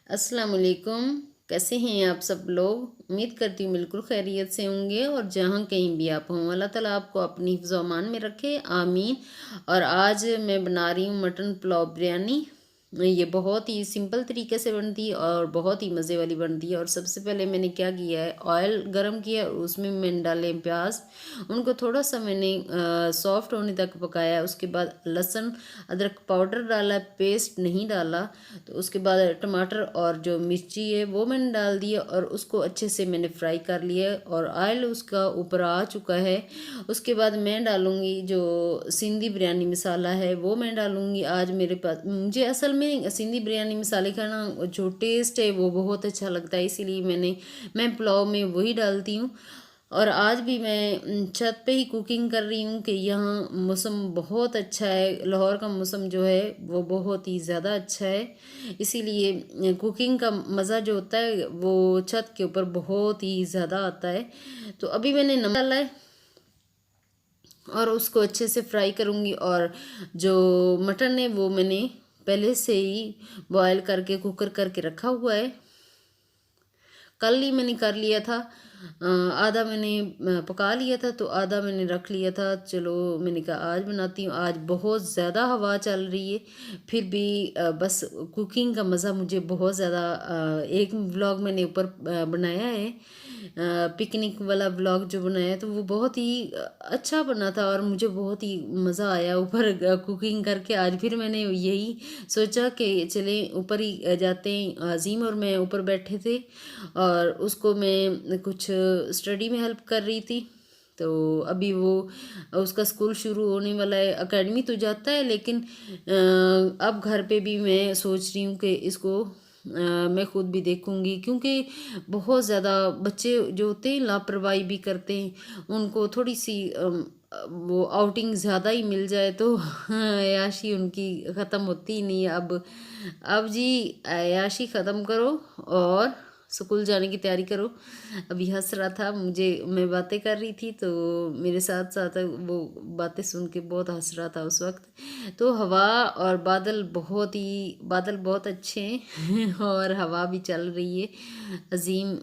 अस्सलाम वालेकुम। कैसे हैं आप सब लोग? उम्मीद करती हूँ बिल्कुल खैरियत से होंगे और जहाँ कहीं भी आप हों अल्लाह ताला आपको अपनी हिफ्ज़ व अमान में रखे, आमीन। और आज मैं बना रही हूँ मटन पुलाव बिरयानी। ये बहुत ही सिंपल तरीके से बनती है और बहुत ही मज़े वाली बनती है। और सबसे पहले मैंने क्या किया है, ऑयल गरम किया और उसमें मैंने डाले प्याज। उनको थोड़ा सा मैंने सॉफ्ट होने तक पकाया। उसके बाद लहसुन अदरक पाउडर डाला, पेस्ट नहीं डाला। तो उसके बाद टमाटर और जो मिर्ची है वो मैंने डाल दिया और उसको अच्छे से मैंने फ्राई कर लिया और ऑयल उसका ऊपर आ चुका है। उसके बाद मैं डालूँगी जो सिंधी बिरयानी मसाला है वो मैं डालूँगी। आज मेरे पास मुझे असल में सिंधी बिरयानी मसाले का ना जो टेस्ट है वो बहुत अच्छा लगता है, इसीलिए मैं पुलाव में वही डालती हूँ। और आज भी मैं छत पे ही कुकिंग कर रही हूँ कि यहाँ मौसम बहुत अच्छा है। लाहौर का मौसम जो है वो बहुत ही ज़्यादा अच्छा है, इसीलिए कुकिंग का मज़ा जो होता है वो छत के ऊपर बहुत ही ज़्यादा आता है। तो अभी मैंने नमक डाला है और उसको अच्छे से फ्राई करूँगी। और जो मटन है वो मैंने पहले से ही बॉयल करके कुकर करके रखा हुआ है। कल ही मैंने कर लिया था। आधा मैंने पका लिया था तो आधा मैंने रख लिया था। चलो मैंने कहा आज बनाती हूँ। आज बहुत ज़्यादा हवा चल रही है, फिर भी बस कुकिंग का मज़ा मुझे बहुत ज़्यादा। एक व्लॉग मैंने ऊपर बनाया है, पिकनिक वाला व्लॉग जो बनाया है, तो वो बहुत ही अच्छा बना था और मुझे बहुत ही मज़ा आया ऊपर कुकिंग करके। आज फिर मैंने यही सोचा कि चले ऊपर ही जाते हैं। अजीम और मैं ऊपर बैठे थे और उसको मैं कुछ स्टडी में हेल्प कर रही थी। तो अभी वो उसका स्कूल शुरू होने वाला है। एकेडमी तो जाता है लेकिन अब घर पे भी मैं सोच रही हूँ कि इसको मैं खुद भी देखूँगी, क्योंकि बहुत ज़्यादा बच्चे जो होते हैं लापरवाही भी करते हैं। उनको थोड़ी सी वो आउटिंग ज़्यादा ही मिल जाए तो अय्याशी उनकी ख़त्म होती ही नहीं है। अब जी अय्याशी ख़त्म करो और स्कूल जाने की तैयारी करो। अभी हंस रहा था मुझे, मैं बातें कर रही थी तो मेरे साथ साथ वो बातें सुन के बहुत हंस रहा था उस वक्त। तो हवा और बादल बहुत अच्छे हैं और हवा भी चल रही है। अजीम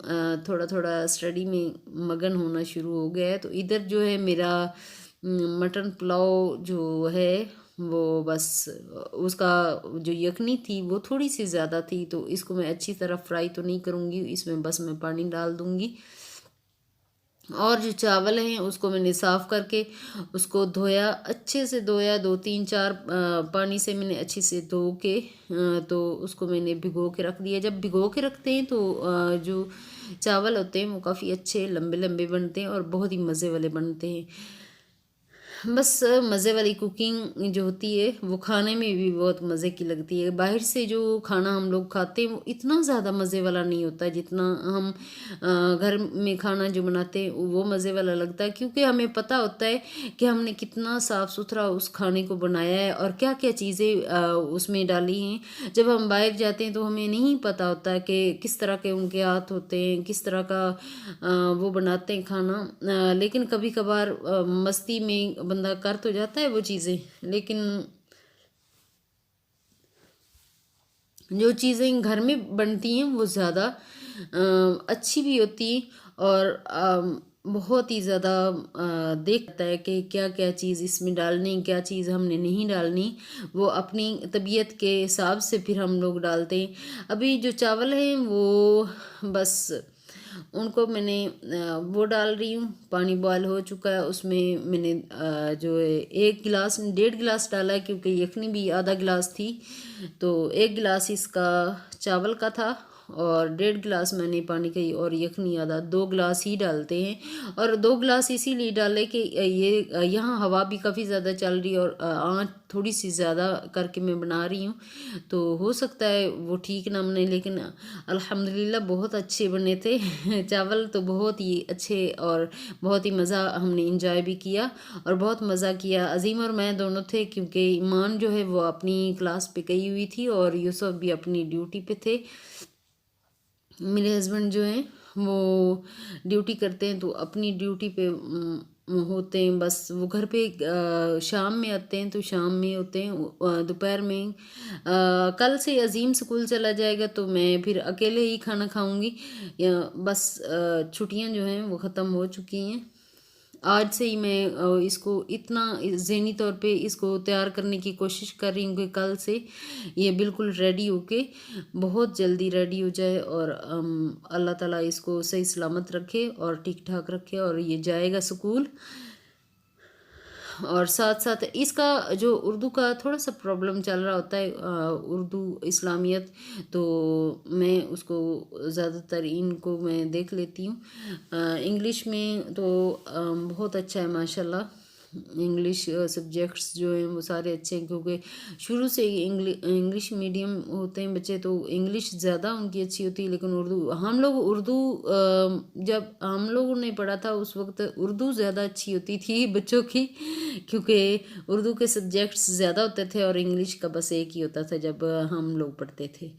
थोड़ा थोड़ा स्टडी में मगन होना शुरू हो गया है। तो इधर जो है मेरा मटन पुलाव जो है वो बस उसका जो यखनी थी वो थोड़ी सी ज़्यादा थी, तो इसको मैं अच्छी तरह फ्राई तो नहीं करूँगी, इसमें बस मैं पानी डाल दूँगी। और जो चावल हैं उसको मैंने साफ़ करके उसको धोया, अच्छे से धोया, 2 3 4 पानी से मैंने अच्छे से धो के तो उसको मैंने भिगो के रख दिया। जब भिगो के रखते हैं तो जो चावल होते हैं वो काफ़ी अच्छे लंबे लंबे बनते हैं और बहुत ही मज़े वाले बनते हैं। बस मज़े वाली कुकिंग जो होती है वो खाने में भी बहुत मज़े की लगती है। बाहर से जो खाना हम लोग खाते हैं वो इतना ज़्यादा मज़े वाला नहीं होता जितना हम घर में खाना जो बनाते हैं वो मज़े वाला लगता है, क्योंकि हमें पता होता है कि हमने कितना साफ़ सुथरा उस खाने को बनाया है और क्या क्या चीज़ें उसमें डाली हैं। जब हम बाहर जाते हैं तो हमें नहीं पता होता कि किस तरह के उनके हाथ होते हैं, किस तरह का वो बनाते हैं खाना। लेकिन कभी कभार मस्ती में बंदा कर तो जाता है वो चीज़ें, लेकिन जो चीज़ें घर में बनती हैं वो ज़्यादा अच्छी भी होती हैं और बहुत ही ज़्यादा देखता है कि क्या क्या चीज़ इसमें डालनी, क्या चीज़ हमने नहीं डालनी। वो अपनी तबीयत के हिसाब से फिर हम लोग डालते हैं। अभी जो चावल हैं वो बस उनको मैंने वो डाल रही हूँ। पानी बॉयल हो चुका है, उसमें मैंने जो है 1 गिलास 1.5 गिलास डाला है, क्योंकि यखनी भी आधा गिलास थी। तो 1 गिलास इसका चावल का था और 1.5 गिलास मैंने पानी का और यखनी आधा, 2 गिलास ही डालते हैं। और 2 गिलास इसीलिए डाले कि ये यहाँ हवा भी काफ़ी ज़्यादा चल रही है और आँच थोड़ी सी ज़्यादा करके मैं बना रही हूँ, तो हो सकता है वो ठीक ना बने, लेकिन अल्हम्दुलिल्लाह बहुत अच्छे बने थे चावल तो बहुत ही अच्छे और बहुत ही मज़ा हमने इंजॉय भी किया और बहुत मज़ा किया। अजीम और मैं दोनों थे, क्योंकि ईमान जो है वो अपनी क्लास पे गई हुई थी और यूसुफ भी अपनी ड्यूटी पे थे। मेरे हस्बैंड जो हैं वो ड्यूटी करते हैं तो अपनी ड्यूटी पे होते हैं, बस वो घर पे शाम में आते हैं तो शाम में होते हैं, दोपहर में। कल से अज़ीम स्कूल चला जाएगा तो मैं फिर अकेले ही खाना खाऊंगी। बस छुट्टियां जो हैं वो ख़त्म हो चुकी हैं। आज से ही मैं इसको इतना ज़हनी तौर पे इसको तैयार करने की कोशिश कर रही हूँ कि कल से ये बिल्कुल रेडी होके बहुत जल्दी रेडी हो जाए, और अल्लाह ताला इसको सही सलामत रखे और ठीक ठाक रखे और ये जाएगा स्कूल। और साथ साथ इसका जो उर्दू का थोड़ा सा प्रॉब्लम चल रहा होता है, उर्दू इस्लामियत, तो मैं उसको ज़्यादातर इनको मैं देख लेती हूँ। इंग्लिश में तो बहुत अच्छा है माशाल्लाह। इंग्लिश सब्जेक्ट्स जो हैं वो सारे अच्छे हैं, क्योंकि शुरू से ही इंग्लिश मीडियम होते हैं बच्चे, तो इंग्लिश ज़्यादा उनकी अच्छी होती है। लेकिन उर्दू, हम लोग उर्दू जब हम लोगों ने पढ़ा था उस वक्त उर्दू ज़्यादा अच्छी होती थी बच्चों की, क्योंकि उर्दू के सब्जेक्ट्स ज़्यादा होते थे और इंग्लिश का बस एक ही होता था जब हम लोग पढ़ते थे।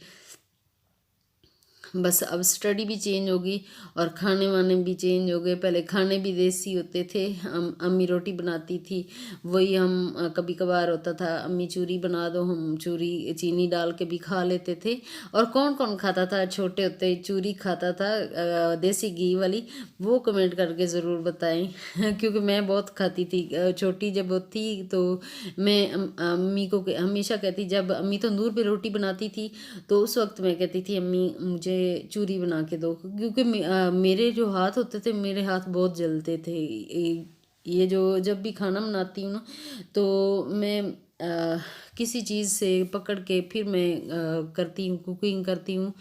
बस अब स्टडी भी चेंज होगी और खाने वाने भी चेंज हो गए। पहले खाने भी देसी होते थे, अम्मी रोटी बनाती थी, वही हम कभी कभार होता था अम्मी चूरी बना दो, हम चूरी चीनी डाल के भी खा लेते थे। और कौन कौन खाता था छोटे होते चूरी खाता था देसी घी वाली, वो कमेंट करके ज़रूर बताएं क्योंकि मैं बहुत खाती थी छोटी जब थी तो। मैं अम्मी को हमेशा कहती, जब अम्मी तंदूर पे रोटी बनाती थी तो उस वक्त मैं कहती थी अम्मी मुझे चूरी बना के दो, क्योंकि मेरे जो हाथ होते थे मेरे हाथ बहुत जलते थे। ये जो जब भी खाना बनाती हूँ ना तो मैं किसी चीज़ से पकड़ के फिर मैं करती हूँ, कुकिंग करती हूँ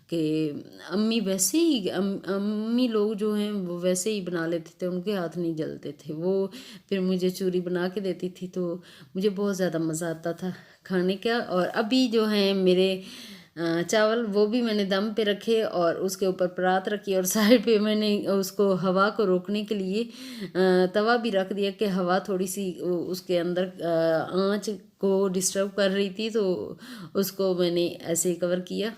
कि अम्मी वैसे ही अम्मी लोग जो हैं वो वैसे ही बना लेते थे, उनके हाथ नहीं जलते थे। वो फिर मुझे चूरी बना के देती थी तो मुझे बहुत ज़्यादा मज़ा आता था खाने का। और अभी जो हैं मेरे चावल, वो भी मैंने दम पे रखे और उसके ऊपर परात रखी और साइड पे मैंने उसको हवा को रोकने के लिए तवा भी रख दिया कि हवा थोड़ी सी उसके अंदर आंच को डिस्टर्ब कर रही थी, तो उसको मैंने ऐसे कवर किया।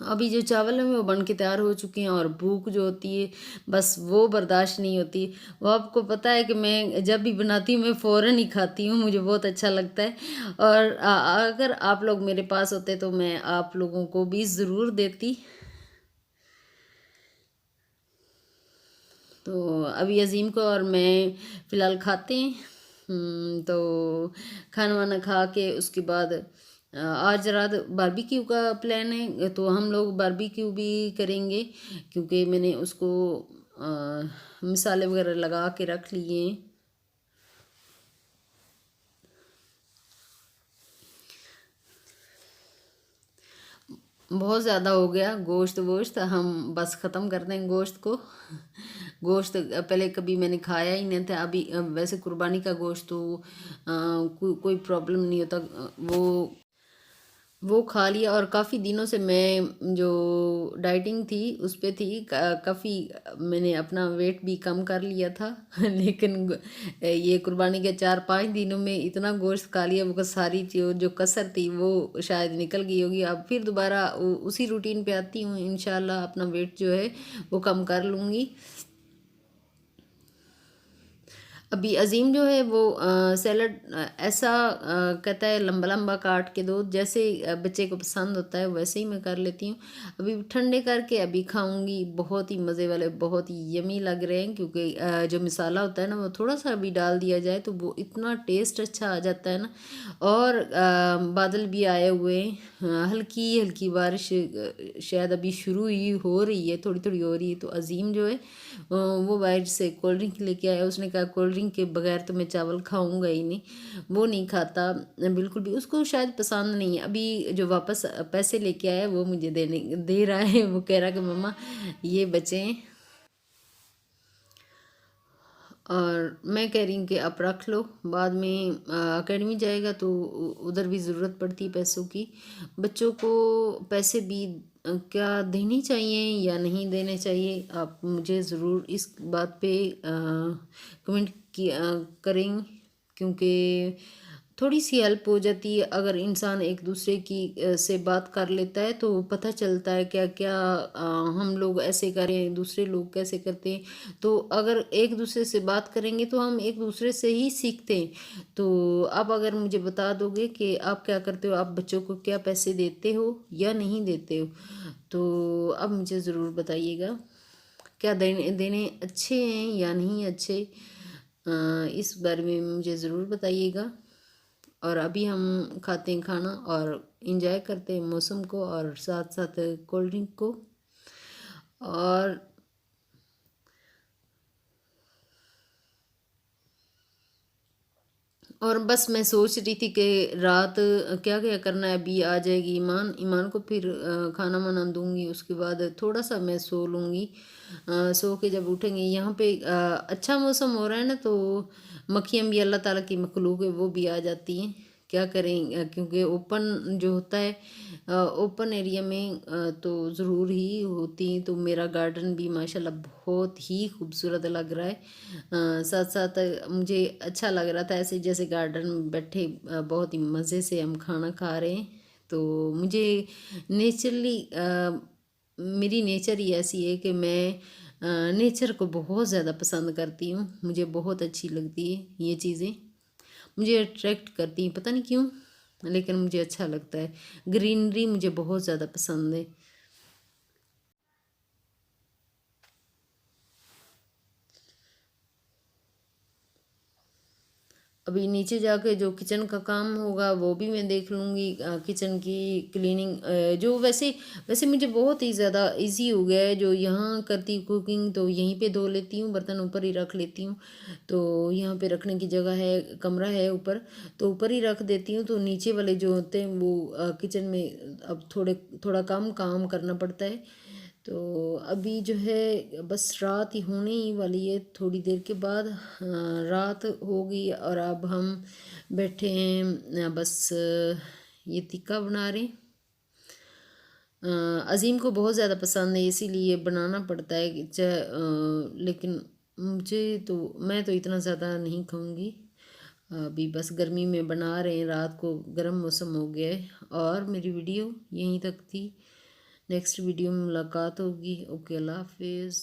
अभी जो चावल है वो बन के तैयार हो चुके हैं और भूख जो होती है बस वो बर्दाश्त नहीं होती। वो आपको पता है कि मैं जब भी बनाती हूँ मैं फ़ौरन ही खाती हूँ, मुझे बहुत अच्छा लगता है। और अगर आप लोग मेरे पास होते तो मैं आप लोगों को भी ज़रूर देती। तो अभी अज़ीम को और मैं फ़िलहाल खाते हैं। तो खाना वाना खा के उसके बाद आज रात बारबेक्यू का प्लान है, तो हम लोग बारबेक्यू भी करेंगे, क्योंकि मैंने उसको मसाले वगैरह लगा के रख लिए हैं। बहुत ज़्यादा हो गया गोश्त वोश्त, हम बस ख़त्म कर दें गोश्त को। गोश्त पहले कभी मैंने खाया ही नहीं था। अभी वैसे कुर्बानी का गोश्त तो कोई प्रॉब्लम नहीं होता, वो खा लिया। और काफ़ी दिनों से मैं जो डाइटिंग थी उस पे थी, काफ़ी मैंने अपना वेट भी कम कर लिया था लेकिन ये कुर्बानी के 4-5 दिनों में इतना गोश्त खा लिया, वो सारी जो कसर थी वो शायद निकल गई होगी। अब फिर दोबारा उसी रूटीन पे आती हूँ, इंशाल्लाह अपना वेट जो है वो कम कर लूँगी। अभी अज़ीम जो है वो सैलड ऐसा कहता है लंबा लंबा काट के दो, जैसे बच्चे को पसंद होता है वैसे ही मैं कर लेती हूँ। अभी ठंडे करके अभी खाऊंगी, बहुत ही मज़े वाले, बहुत ही यमी लग रहे हैं, क्योंकि जो मसाला होता है ना वो थोड़ा सा भी डाल दिया जाए तो वो इतना टेस्ट अच्छा आ जाता है ना। और बादल भी आए हुए हैं, हल्की हल्की बारिश शायद अभी शुरू ही हो रही है, थोड़ी थोड़ी हो रही है। तो अज़ीम जो है वो बाहर से कोल्ड ड्रिंक लेके आया, उसने कहा कोल्ड ड्रिंक के बगैर तो मैं चावल खाऊंगा ही नहीं। वो नहीं खाता बिल्कुल भी, उसको शायद पसंद नहीं है। अभी जो वापस पैसे लेके आया वो मुझे दे रहा है, वो कह रहा कि मम्मा ये बचे हैं। और मैं कह रही हूँ कि आप रख लो, बाद में अकेडमी जाएगा तो उधर भी ज़रूरत पड़ती है पैसों की। बच्चों को पैसे भी क्या देने चाहिए या नहीं देने चाहिए, आप मुझे ज़रूर इस बात पे कमेंट करें, क्योंकि थोड़ी सी हेल्प हो जाती है। अगर इंसान एक दूसरे की से बात कर लेता है तो पता चलता है क्या क्या हम लोग ऐसे करें, दूसरे लोग कैसे करते हैं। तो अगर एक दूसरे से बात करेंगे तो हम एक दूसरे से ही सीखते हैं। तो आप अगर मुझे बता दोगे कि आप क्या करते हो, आप बच्चों को क्या पैसे देते हो या नहीं देते हो, तो आप मुझे ज़रूर बताइएगा। क्या देने देने अच्छे हैं या नहीं अच्छे, इस बारे में मुझे ज़रूर बताइएगा। और अभी हम खाते हैं खाना और इंजॉय करते हैं मौसम को और साथ साथ कोल्ड ड्रिंक को। और बस मैं सोच रही थी कि रात क्या क्या करना है। अभी आ जाएगी ईमान, ईमान को फिर खाना वाना दूंगी, उसके बाद थोड़ा सा मैं सो लूँगी। सो के जब उठेंगे यहाँ पे अच्छा मौसम हो रहा है ना, तो मक्खियाँ भी अल्लाह ताला की मखलूक है, वो भी आ जाती हैं। क्या करें, क्योंकि ओपन जो होता है, ओपन एरिया में तो ज़रूर ही होती हैं। तो मेरा गार्डन भी माशाल्लाह बहुत ही खूबसूरत लग रहा है। साथ साथ मुझे अच्छा लग रहा था ऐसे जैसे गार्डन में बैठे बहुत ही मज़े से हम खाना खा रहे हैं। तो मुझे नेचुरली मेरी नेचर ही ऐसी है कि मैं नेचर को बहुत ज़्यादा पसंद करती हूँ। मुझे बहुत अच्छी लगती है ये चीज़ें, मुझे अट्रैक्ट करती हैं, पता नहीं क्यों, लेकिन मुझे अच्छा लगता है। ग्रीनरी मुझे बहुत ज़्यादा पसंद है। अभी नीचे जाके जो किचन का काम होगा वो भी मैं देख लूँगी। किचन की क्लीनिंग जो वैसे वैसे मुझे बहुत ही ज़्यादा इजी हो गया है। जो यहाँ करती हूँ कुकिंग तो यहीं पे धो लेती हूँ, बर्तन ऊपर ही रख लेती हूँ। तो यहाँ पे रखने की जगह है, कमरा है ऊपर, तो ऊपर ही रख देती हूँ। तो नीचे वाले जो होते हैं वो किचन में अब थोड़ा कम काम करना पड़ता है। तो अभी जो है बस रात ही होने ही वाली है, थोड़ी देर के बाद रात होगी। और अब हम बैठे हैं बस ये टिक्का बना रहे हैं। अज़ीम को बहुत ज़्यादा पसंद है इसीलिए बनाना पड़ता है लेकिन मुझे तो, मैं तो इतना ज़्यादा नहीं खाऊंगी। अभी बस गर्मी में बना रहे हैं, रात को गर्म मौसम हो गया है। और मेरी वीडियो यहीं तक थी, नेक्स्ट वीडियो में मुलाकात होगी। ओके, अल्लाह हाफिज़।